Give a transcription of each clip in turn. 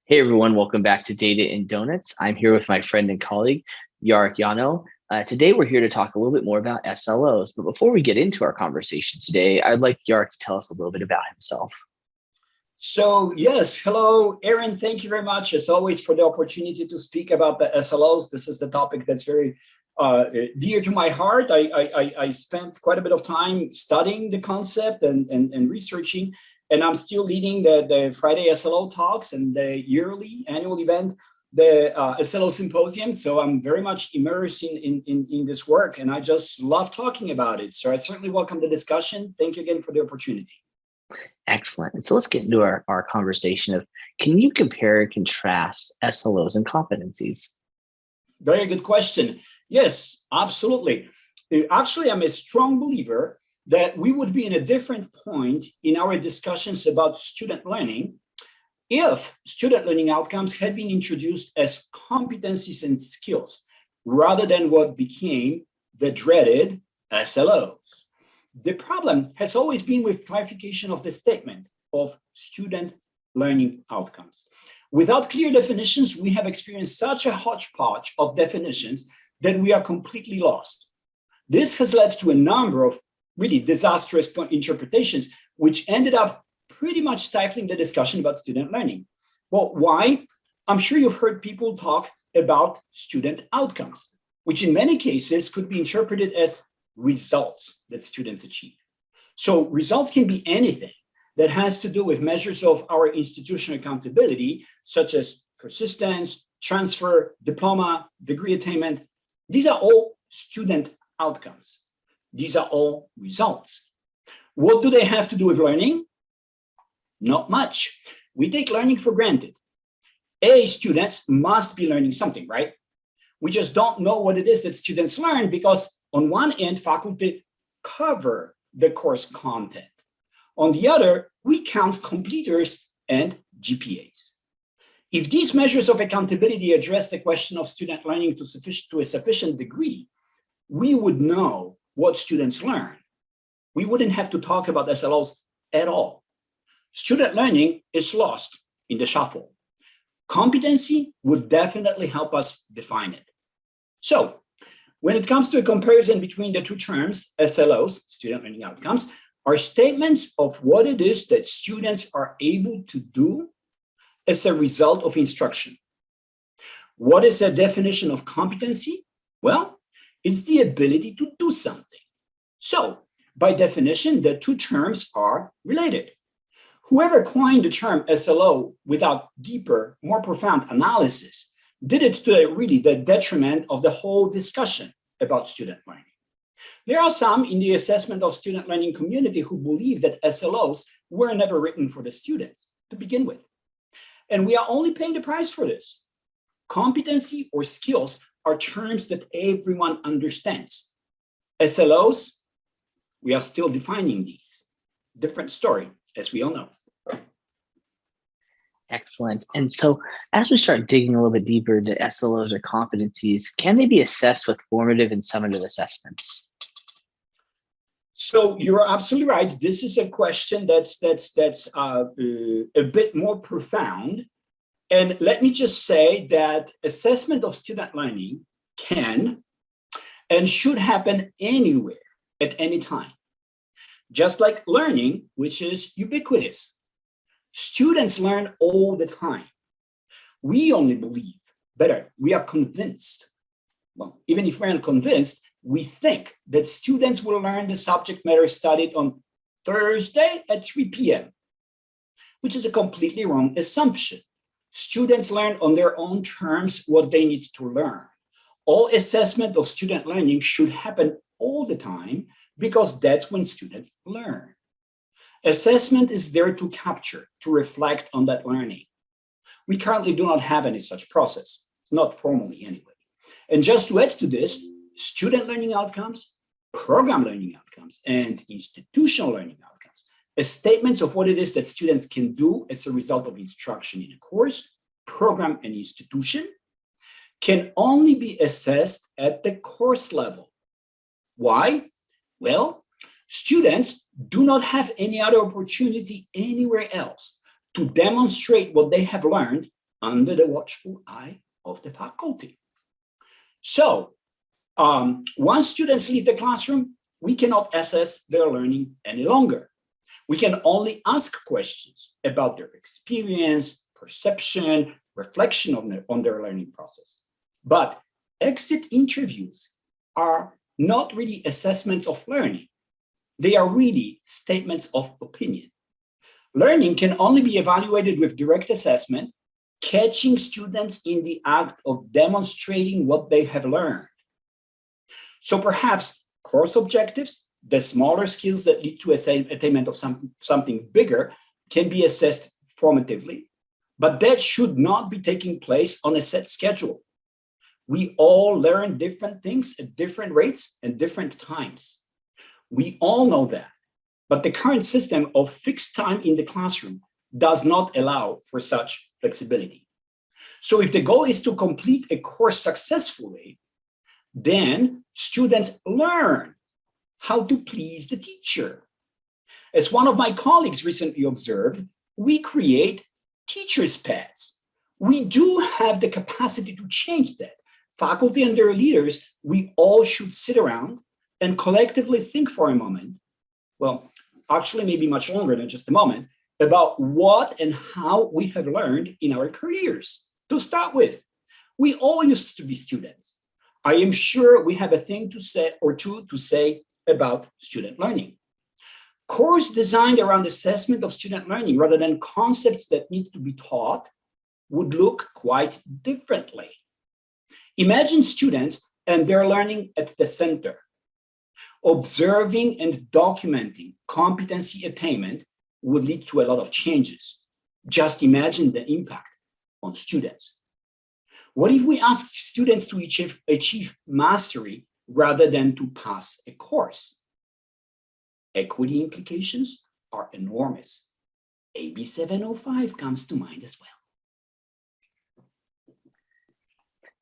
Hey everyone, welcome back to Data and Donuts. I'm here with my friend and colleague, Yarek Yano. Today we're here to talk a little bit more about SLOs, but before we get into our conversation today, I'd like Yarek to tell us a little bit about himself. So yes, hello, Aaron. Thank you very much, as always, for the opportunity to speak about the SLOs. This is the topic that's very dear to my heart. I spent quite a bit of time studying the concept and researching, and I'm still leading the Friday SLO talks and the yearly annual event, the SLO Symposium. So I'm very much immersed in this work, and I just love talking about it. So I certainly welcome the discussion. Thank you again for the opportunity. Excellent. And so let's get into our conversation of, can you compare and contrast SLOs and competencies? Very good question. Yes, absolutely. Actually, I'm a strong believer that we would be in a different point in our discussions about student learning if student learning outcomes had been introduced as competencies and skills rather than what became the dreaded SLOs. The problem has always been with clarification of the statement of student learning outcomes. Without clear definitions, we have experienced such a hodgepodge of definitions that we are completely lost. This has led to a number of really disastrous interpretations, which ended up pretty much stifling the discussion about student learning. Well, why? I'm sure you've heard people talk about student outcomes, which in many cases could be interpreted as results that students achieve. So results can be anything that has to do with measures of our institutional accountability, such as persistence, transfer, diploma, degree attainment. These are all student outcomes. These are all results. What do they have to do with learning? Not much. We take learning for granted. Students must be learning something, right? We just don't know what it is that students learn because on one end, faculty cover the course content. On the other, we count completers and GPAs. If these measures of accountability address the question of student learning to a sufficient degree, we would know what students learn. We wouldn't have to talk about SLOs at all. Student learning is lost in the shuffle. Competency would definitely help us define it. So, when it comes to a comparison between the two terms, SLOs, student learning outcomes, are statements of what it is that students are able to do as a result of instruction. What is the definition of competency? Well, it's the ability to do something. So, by definition, the two terms are related. Whoever coined the term SLO without deeper, more profound analysis did it to really the detriment of the whole discussion about student learning. There are some in the assessment of student learning community who believe that SLOs were never written for the students to begin with. And we are only paying the price for this. Competency or skills are terms that everyone understands. SLOs, we are still defining these. Different story, as we all know. Excellent. And so as we start digging a little bit deeper into SLOs or competencies, can they be assessed with formative and summative assessments? So you're absolutely right. This is a question that's a bit more profound. And let me just say that assessment of student learning can and should happen anywhere at any time. Just like learning, which is ubiquitous. Students learn all the time. We only believe, better, we are convinced. Well, even if we're not convinced, we think that students will learn the subject matter studied on Thursday at 3 p.m., which is a completely wrong assumption. Students learn on their own terms what they need to learn. All assessment of student learning should happen all the time because that's when students learn. Assessment is there to capture, to reflect on that learning. We currently do not have any such process, not formally anyway. And just to add to this, student learning outcomes, program learning outcomes, and institutional learning outcomes as statements of what it is that students can do as a result of instruction in a course, program, and institution can only be assessed at the course level. Why? Well, students do not have any other opportunity anywhere else to demonstrate what they have learned under the watchful eye of the faculty. So once students leave the classroom, we cannot assess their learning any longer. We can only ask questions about their experience, perception, reflection on their learning process. But exit interviews are not really assessments of learning. They are really statements of opinion. Learning can only be evaluated with direct assessment, catching students in the act of demonstrating what they have learned. So perhaps course objectives, the smaller skills that lead to attainment of something bigger, can be assessed formatively, but that should not be taking place on a set schedule. We all learn different things at different rates and different times. We all know that, but the current system of fixed time in the classroom does not allow for such flexibility. So if the goal is to complete a course successfully, then students learn how to please the teacher. As one of my colleagues recently observed, we create teachers' pets. We do have the capacity to change that. Faculty and their leaders, we all should sit around and collectively think for a moment, well, actually maybe much longer than just a moment, about what and how we have learned in our careers. To start with, we all used to be students. I am sure we have a thing to say or two to say about student learning. Course designed around assessment of student learning rather than concepts that need to be taught would look quite differently. Imagine students and their learning at the center. Observing and documenting competency attainment would lead to a lot of changes. Just imagine the impact on students. What if we ask students to achieve mastery rather than to pass a course? Equity implications are enormous. AB 705 comes to mind as well.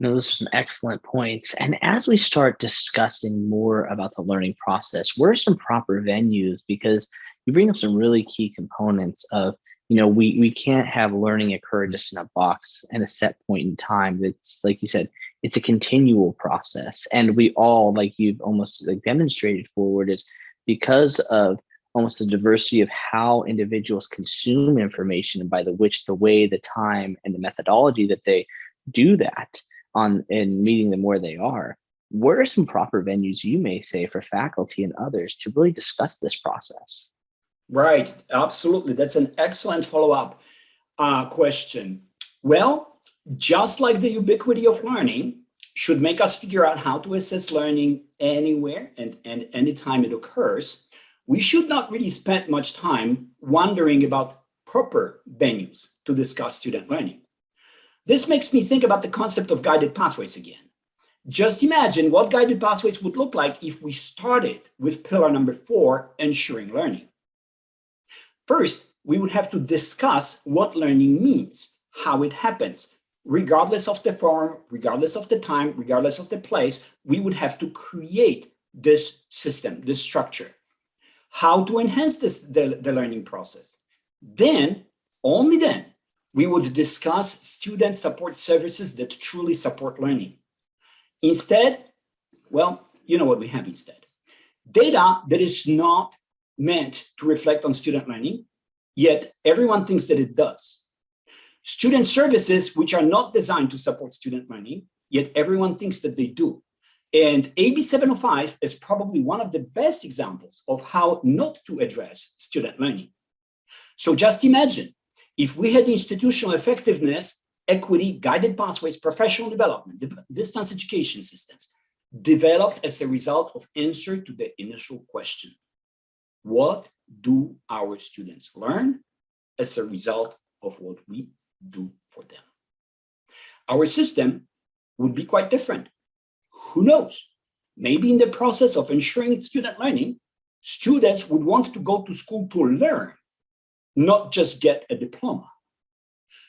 No, those are some excellent points. And as we start discussing more about the learning process, what are some proper venues? Because you bring up some really key components of, we can't have learning occur just in a box and a set point in time. It's like you said, it's a continual process. And we all, like you've almost demonstrated forward, is because of almost the diversity of how individuals consume information and by the way, the time, and the methodology that they do that on in meeting them where they are. What are some proper venues you may say for faculty and others to really discuss this process? Right, absolutely. That's an excellent follow-up question. Well, just like the ubiquity of learning should make us figure out how to assess learning anywhere and anytime it occurs, we should not really spend much time wondering about proper venues to discuss student learning. This makes me think about the concept of guided pathways again. Just imagine what guided pathways would look like if we started with pillar number 4, ensuring learning. First, we would have to discuss what learning means, how it happens. Regardless of the form, regardless of the time, regardless of the place, we would have to create this system, this structure. How to enhance the learning process. Then, only then, we would discuss student support services that truly support learning. Instead, well, you know what we have instead. Data that is not meant to reflect on student learning, yet everyone thinks that it does. Student services which are not designed to support student learning, yet everyone thinks that they do. And AB 705 is probably one of the best examples of how not to address student learning. So just imagine if we had institutional effectiveness, equity, guided pathways, professional development, distance education systems developed as a result of answer to the initial question. What do our students learn as a result of what we do for them? Our system would be quite different. Who knows? Maybe in the process of ensuring student learning, students would want to go to school to learn, not just get a diploma.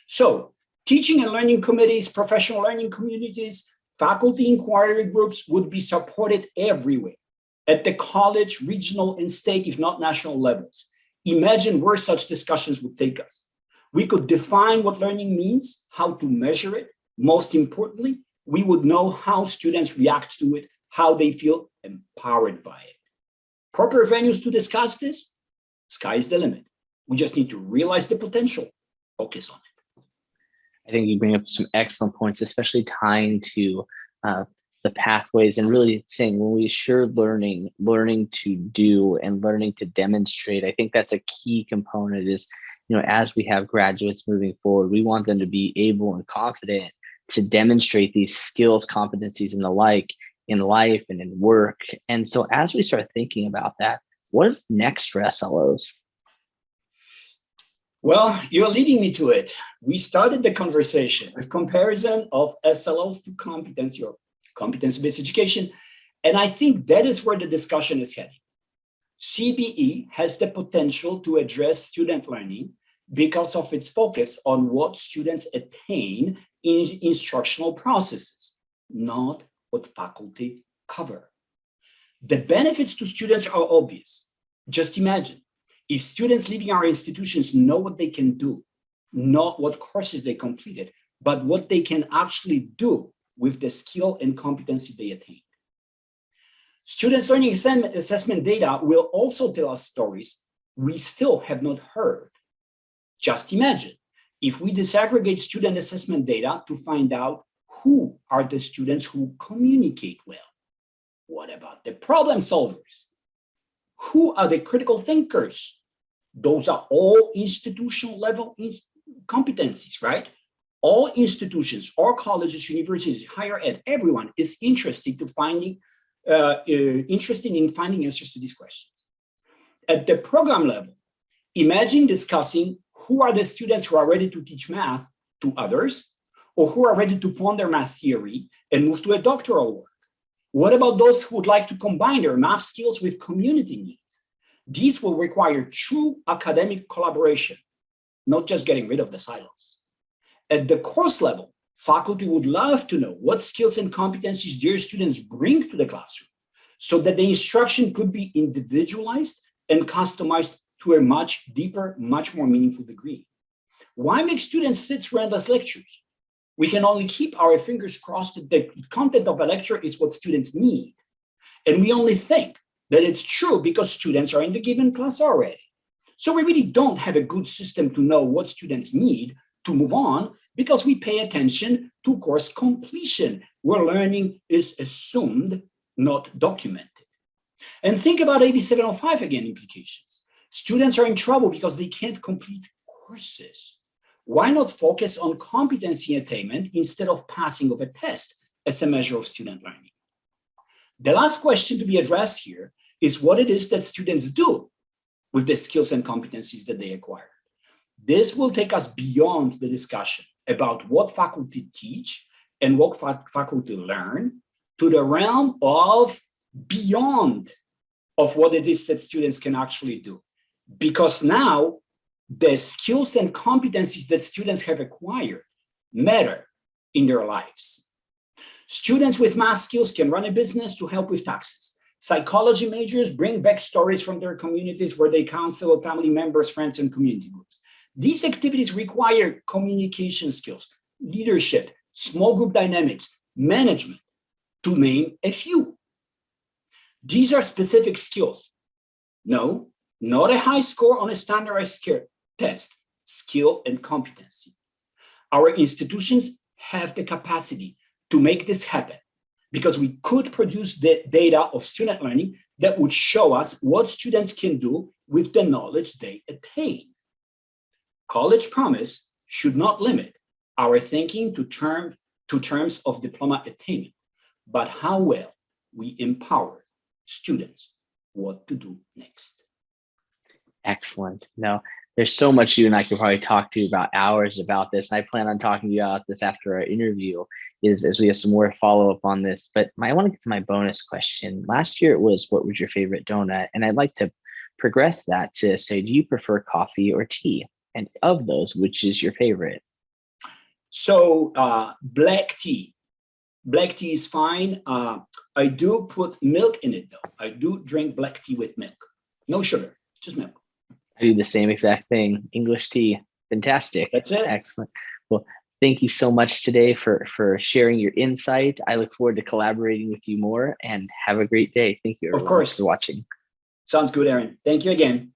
So teaching and learning committees, professional learning communities, faculty inquiry groups would be supported everywhere at the college, regional, and state, if not national levels. Imagine where such discussions would take us. We could define what learning means, how to measure it. Most importantly, we would know how students react to it, how they feel empowered by it. Proper venues to discuss this, sky's the limit. We just need to realize the potential, focus on it. I think you bring up some excellent points, especially tying to the pathways and really saying when we assure learning to do and learning to demonstrate. I think that's a key component is, as we have graduates moving forward, we want them to be able and confident to demonstrate these skills, competencies, and the like in life and in work. And so as we start thinking about that, what is next for SLOs? Well, you're leading me to it. We started the conversation with comparison of SLOs to competency or competency-based education. And I think that is where the discussion is heading. CBE has the potential to address student learning because of its focus on what students attain in instructional processes, not what faculty cover. The benefits to students are obvious. Just imagine, if students leaving our institutions know what they can do, not what courses they completed, but what they can actually do with the skill and competency they attained. Students' learning assessment data will also tell us stories we still have not heard. Just imagine if we disaggregate student assessment data to find out who are the students who communicate well. What about the problem solvers? Who are the critical thinkers? Those are all institutional level competencies, right? All institutions, all colleges, universities, higher ed, everyone is interested in finding answers to these questions. At the program level, imagine discussing who are the students who are ready to teach math to others, or who are ready to ponder math theory and move to a doctoral work. What about those who would like to combine their math skills with community needs? These will require true academic collaboration, not just getting rid of the silos. At the course level, faculty would love to know what skills and competencies their students bring to the classroom so that the instruction could be individualized and customized to a much deeper, much more meaningful degree. Why make students sit through endless lectures? We can only keep our fingers crossed that the content of a lecture is what students need. And we only think that it's true because students are in the given class already. So we really don't have a good system to know what students need to move on because we pay attention to course completion, where learning is assumed, not documented. And think about AB 705 again implications. Students are in trouble because they can't complete courses. Why not focus on competency attainment instead of passing of a test as a measure of student learning? The last question to be addressed here is what it is that students do with the skills and competencies that they acquire. This will take us beyond the discussion about what faculty teach and what faculty learn to the realm of beyond of what it is that students can actually do. Because now the skills and competencies that students have acquired matter in their lives. Students with math skills can run a business to help with taxes. Psychology majors bring back stories from their communities where they counsel family members, friends, and community groups. These activities require communication skills, leadership, small group dynamics, management, to name a few. These are specific skills. No, not a high score on a standardized test, skill and competency. Our institutions have the capacity to make this happen because we could produce the data of student learning that would show us what students can do with the knowledge they attain. College promise should not limit our thinking to terms of diploma attainment, but how well we empower students what to do next. Excellent. No, there's so much you and I could probably talk to you about hours about this. And I plan on talking to you about this after our interview as we have some more follow-up on this. But I want to get to my bonus question. Last year it was, what was your favorite donut? And I'd like to progress that to say, do you prefer coffee or tea? And of those, which is your favorite? So black tea. Black tea is fine. I do put milk in it though. I do drink black tea with milk. No sugar, just milk. I do the same exact thing, English tea. Fantastic. That's it. Excellent. Well, thank you so much today for sharing your insight. I look forward to collaborating with you more, and have a great day. Thank you, Of everyone, course. for watching. Sounds good, Aaron. Thank you again.